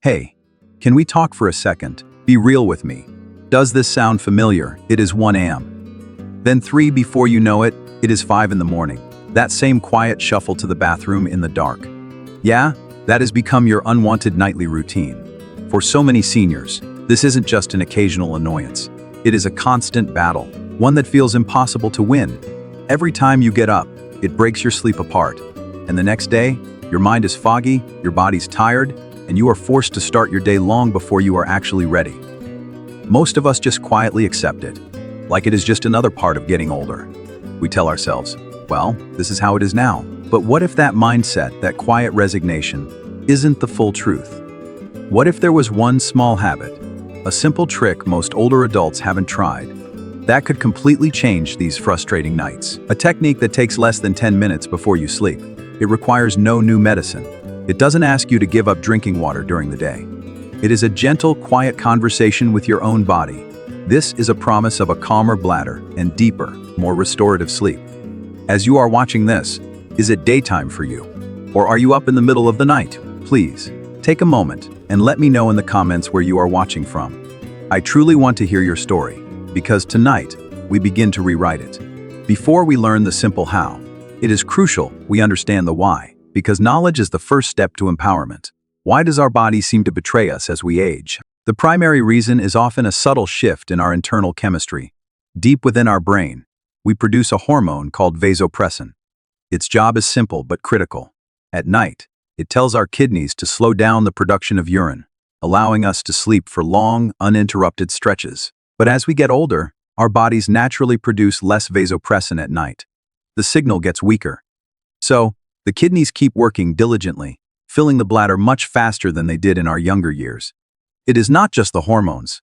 Hey, can we talk for a second? Be real with me. Does this sound familiar? It is 1 a.m. Then 3 before you know it, it is 5 in the morning. That same quiet shuffle to the bathroom in the dark. Yeah, that has become your unwanted nightly routine. For so many seniors, this isn't just an occasional annoyance. It is a constant battle, one that feels impossible to win. Every time you get up, it breaks your sleep apart. And the next day, your mind is foggy, your body's tired, and you are forced to start your day long before you are actually ready. Most of us just quietly accept it, like it is just another part of getting older. We tell ourselves, well, this is how it is now. But what if that mindset, that quiet resignation, isn't the full truth? What if there was one small habit, a simple trick most older adults haven't tried, that could completely change these frustrating nights? A technique that takes less than 10 minutes before you sleep. It requires no new medicine. It doesn't ask you to give up drinking water during the day. It is a gentle, quiet conversation with your own body. This is a promise of a calmer bladder and deeper, more restorative sleep. As you are watching this, is it daytime for you? Or are you up in the middle of the night? Please, take a moment and let me know in the comments where you are watching from. I truly want to hear your story, because tonight, we begin to rewrite it. Before we learn the simple how, it is crucial we understand the why. Because knowledge is the first step to empowerment. Why does our body seem to betray us as we age? The primary reason is often a subtle shift in our internal chemistry. Deep within our brain, we produce a hormone called vasopressin. Its job is simple but critical. At night, it tells our kidneys to slow down the production of urine, allowing us to sleep for long, uninterrupted stretches. But as we get older, our bodies naturally produce less vasopressin at night. The signal gets weaker. So, the kidneys keep working diligently, filling the bladder much faster than they did in our younger years. It is not just the hormones.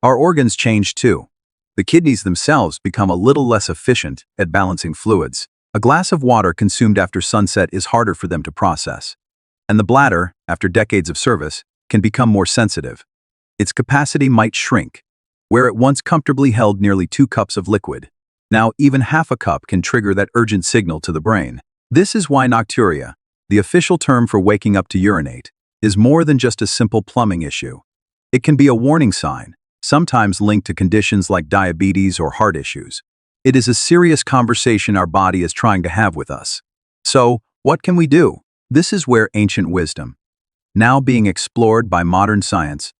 Our organs change too. The kidneys themselves become a little less efficient at balancing fluids. A glass of water consumed after sunset is harder for them to process. And the bladder, after decades of service, can become more sensitive. Its capacity might shrink. Where it once comfortably held nearly 2 cups of liquid, now even half a cup can trigger that urgent signal to the brain. This is why Nocturia, the official term for waking up to urinate, is more than just a simple plumbing issue. It can be a warning sign, sometimes linked to conditions like diabetes or heart issues. It is a serious conversation our body is trying to have with us. So, what can we do? This is where ancient wisdom, now being explored by modern science,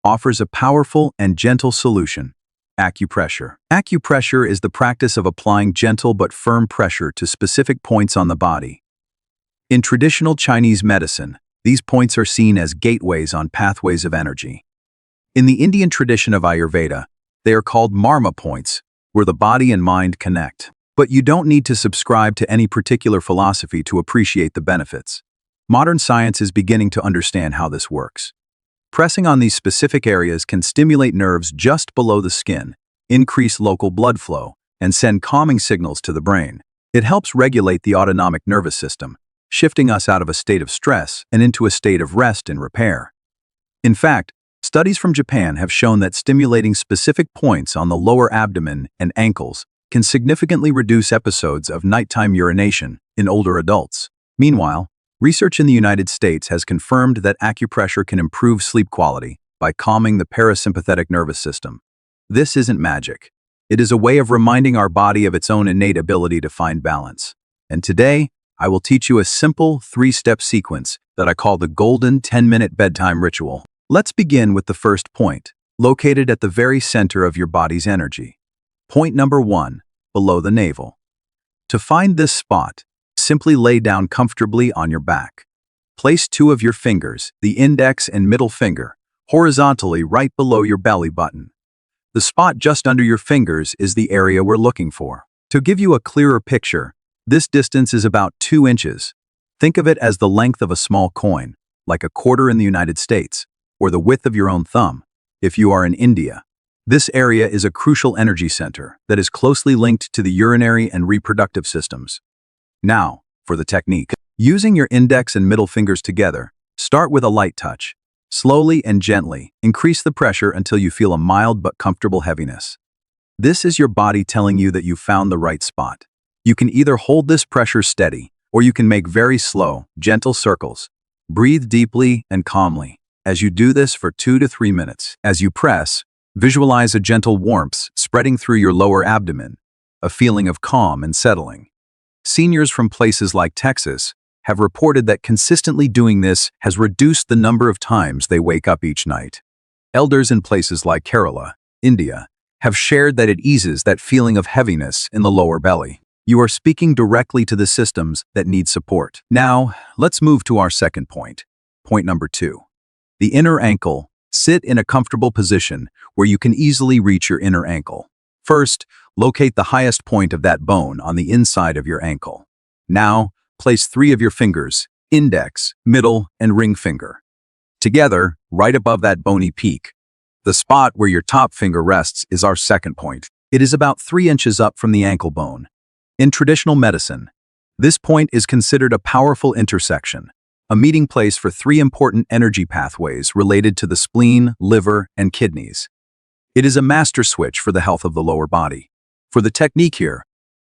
offers a powerful and gentle solution: acupressure. Acupressure is the practice of applying gentle but firm pressure to specific points on the body. In traditional Chinese medicine, these points are seen as gateways on pathways of energy. In the Indian tradition of Ayurveda, they are called marma points, where the body and mind connect. But you don't need to subscribe to any particular philosophy to appreciate the benefits. Modern science is beginning to understand how this works. Pressing on these specific areas can stimulate nerves just below the skin, increase local blood flow, and send calming signals to the brain. It helps regulate the autonomic nervous system, shifting us out of a state of stress and into a state of rest and repair. In fact, studies from Japan have shown that stimulating specific points on the lower abdomen and ankles can significantly reduce episodes of nighttime urination in older adults. Meanwhile, research in the United States has confirmed that acupressure can improve sleep quality by calming the parasympathetic nervous system. This isn't magic. It is a way of reminding our body of its own innate ability to find balance. And today, I will teach you a simple 3-step sequence that I call the golden 10-minute bedtime ritual. Let's begin with the first point, located at the very center of your body's energy. Point number 1, below the navel. To find this spot, simply lay down comfortably on your back. Place 2 of your fingers, the index and middle finger, horizontally right below your belly button. The spot just under your fingers is the area we're looking for. To give you a clearer picture, this distance is about 2 inches. Think of it as the length of a small coin, like a quarter in the United States, or the width of your own thumb, if you are in India. This area is a crucial energy center that is closely linked to the urinary and reproductive systems. Now, for the technique. Using your index and middle fingers together, start with a light touch. Slowly and gently, increase the pressure until you feel a mild but comfortable heaviness. This is your body telling you that you found the right spot. You can either hold this pressure steady, or you can make very slow, gentle circles. Breathe deeply and calmly, As you do this for 2 to 3 minutes, as you press, visualize a gentle warmth spreading through your lower abdomen, a feeling of calm and settling. Seniors from places like Texas have reported that consistently doing this has reduced the number of times they wake up each night. Elders in places like Kerala, India, have shared that it eases that feeling of heaviness in the lower belly. You are speaking directly to the systems that need support. Now, let's move to our second point. Point number 2. The inner ankle. Sit in a comfortable position where you can easily reach your inner ankle. First, locate the highest point of that bone on the inside of your ankle. Now, place 3 of your fingers, index, middle, and ring finger, together right above that bony peak. The spot where your top finger rests is our second point. It is about 3 inches up from the ankle bone. In traditional medicine, this point is considered a powerful intersection, a meeting place for 3 important energy pathways related to the spleen, liver, and kidneys. It is a master switch for the health of the lower body. For the technique here,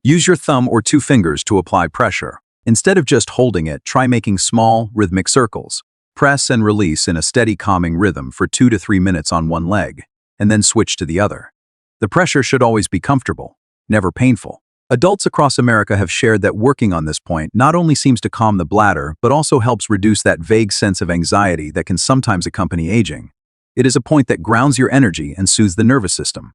use your thumb or 2 fingers to apply pressure. Instead of just holding it, try making small, rhythmic circles. Press and release in a steady, calming rhythm for 2 to 3 minutes on one leg, and then switch to the other. The pressure should always be comfortable, never painful. Adults across America have shared that working on this point not only seems to calm the bladder, but also helps reduce that vague sense of anxiety that can sometimes accompany aging. It is a point that grounds your energy and soothes the nervous system.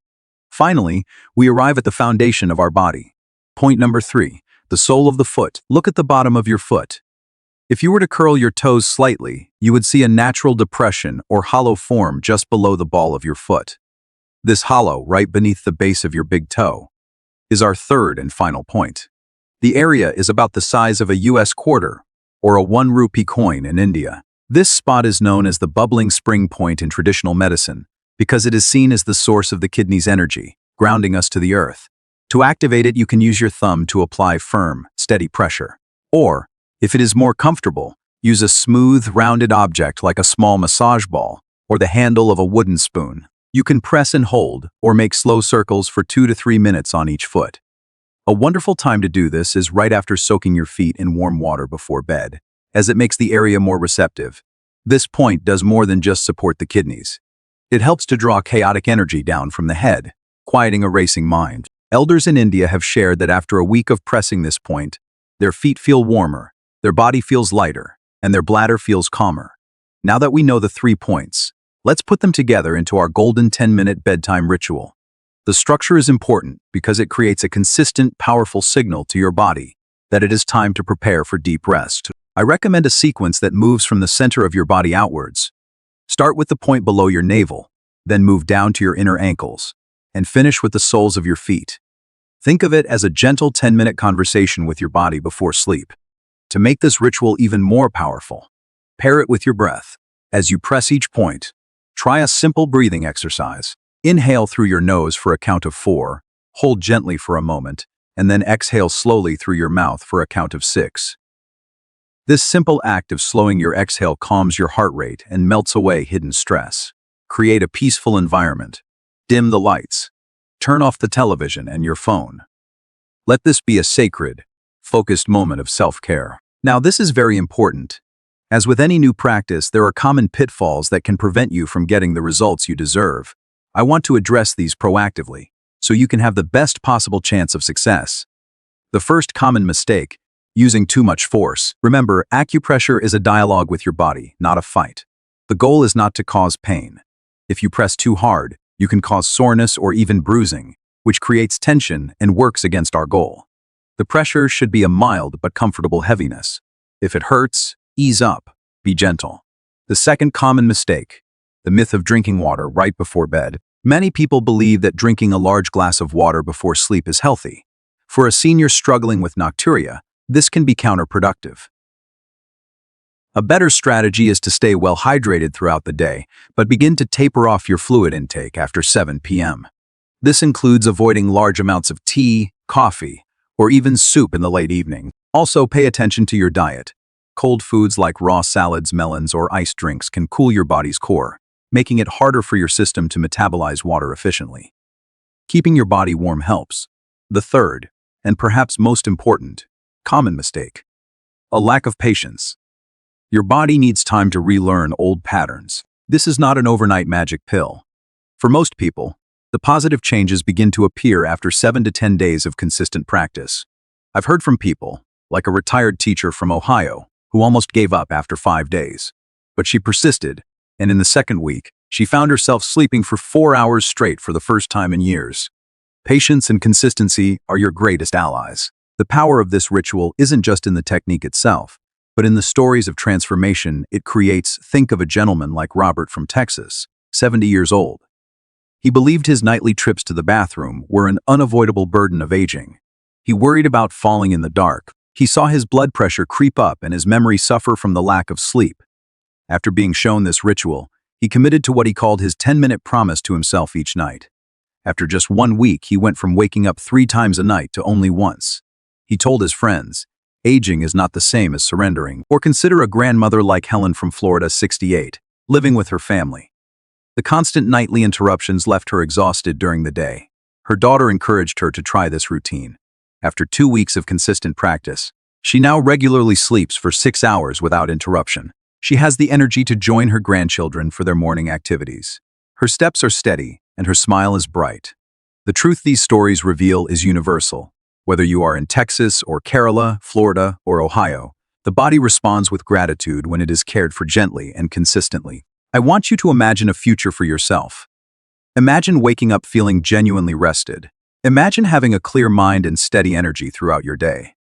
Finally, we arrive at the foundation of our body. Point number 3, the sole of the foot. Look at the bottom of your foot. If you were to curl your toes slightly, you would see a natural depression or hollow form just below the ball of your foot. This hollow, right beneath the base of your big toe, is our third and final point. The area is about the size of a US quarter or a 1 rupee coin in India. This spot is known as the bubbling spring point in traditional medicine because it is seen as the source of the kidney's energy, grounding us to the earth. To activate it, you can use your thumb to apply firm, steady pressure. Or, if it is more comfortable, use a smooth, rounded object like a small massage ball or the handle of a wooden spoon. You can press and hold or make slow circles for 2 to 3 minutes on each foot. A wonderful time to do this is right after soaking your feet in warm water before bed, as it makes the area more receptive. This point does more than just support the kidneys. It helps to draw chaotic energy down from the head, quieting a racing mind. Elders in India have shared that after a week of pressing this point, their feet feel warmer, their body feels lighter, and their bladder feels calmer. Now that we know the 3 points, let's put them together into our golden 10-minute bedtime ritual. The structure is important because it creates a consistent, powerful signal to your body that it is time to prepare for deep rest. I recommend a sequence that moves from the center of your body outwards. Start with the point below your navel, then move down to your inner ankles, and finish with the soles of your feet. Think of it as a gentle 10-minute conversation with your body before sleep. To make this ritual even more powerful, pair it with your breath. As you press each point, try a simple breathing exercise. Inhale through your nose for a count of 4, hold gently for a moment, and then exhale slowly through your mouth for a count of 6. This simple act of slowing your exhale calms your heart rate and melts away hidden stress. Create a peaceful environment. Dim the lights. Turn off the television and your phone. Let this be a sacred, focused moment of self-care. Now, this is very important. As with any new practice, there are common pitfalls that can prevent you from getting the results you deserve. I want to address these proactively, so you can have the best possible chance of success. The first common mistake, using too much force. Remember, acupressure is a dialogue with your body, not a fight. The goal is not to cause pain. If you press too hard, you can cause soreness or even bruising, which creates tension and works against our goal. The pressure should be a mild but comfortable heaviness. If it hurts, ease up, be gentle. The second common mistake, the myth of drinking water right before bed. Many people believe that drinking a large glass of water before sleep is healthy. For a senior struggling with Nocturia, this can be counterproductive. A better strategy is to stay well hydrated throughout the day, but begin to taper off your fluid intake after 7 p.m. This includes avoiding large amounts of tea, coffee, or even soup in the late evening. Also, pay attention to your diet. Cold foods like raw salads, melons, or iced drinks can cool your body's core, making it harder for your system to metabolize water efficiently. Keeping your body warm helps. The third, and perhaps most important, common mistake, a lack of patience. Your body needs time to relearn old patterns. This is not an overnight magic pill. For most people, the positive changes begin to appear after 7 to 10 days of consistent practice. I've heard from people, like a retired teacher from Ohio, who almost gave up after 5 days. But she persisted, and in the second week, she found herself sleeping for 4 hours straight for the first time in years. Patience and consistency are your greatest allies. The power of this ritual isn't just in the technique itself, but in the stories of transformation it creates. Think of a gentleman like Robert from Texas, 70 years old. He believed his nightly trips to the bathroom were an unavoidable burden of aging. He worried about falling in the dark. He saw his blood pressure creep up and his memory suffer from the lack of sleep. After being shown this ritual, he committed to what he called his 10-minute promise to himself each night. After just 1 week, he went from waking up 3 times a night to only once. He told his friends, "Aging is not the same as surrendering." Or consider a grandmother like Helen from Florida, 68, living with her family. The constant nightly interruptions left her exhausted during the day. Her daughter encouraged her to try this routine. After 2 weeks of consistent practice, she now regularly sleeps for 6 hours without interruption. She has the energy to join her grandchildren for their morning activities. Her steps are steady, and her smile is bright. The truth these stories reveal is universal. Whether you are in Texas or Kerala, Florida, or Ohio, the body responds with gratitude when it is cared for gently and consistently. I want you to imagine a future for yourself. Imagine waking up feeling genuinely rested. Imagine having a clear mind and steady energy throughout your day.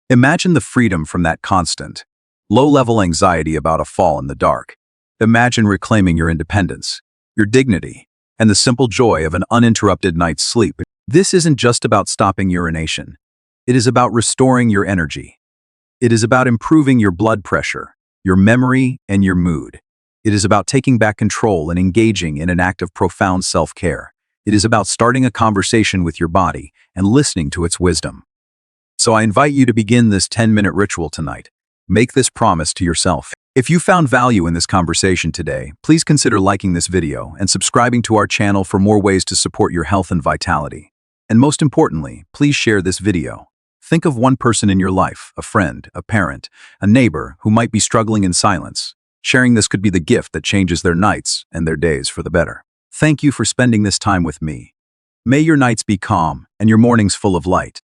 Imagine the freedom from that constant, low-level anxiety about a fall in the dark. Imagine reclaiming your independence, your dignity, and the simple joy of an uninterrupted night's sleep. This isn't just about stopping urination. It is about restoring your energy. It is about improving your blood pressure, your memory, and your mood. It is about taking back control and engaging in an act of profound self-care. It is about starting a conversation with your body and listening to its wisdom. So I invite you to begin this 10-minute ritual tonight. Make this promise to yourself. If you found value in this conversation today, please consider liking this video and subscribing to our channel for more ways to support your health and vitality. And most importantly, please share this video. Think of one person in your life, a friend, a parent, a neighbor who might be struggling in silence. Sharing this could be the gift that changes their nights and their days for the better. Thank you for spending this time with me. May your nights be calm and your mornings full of light.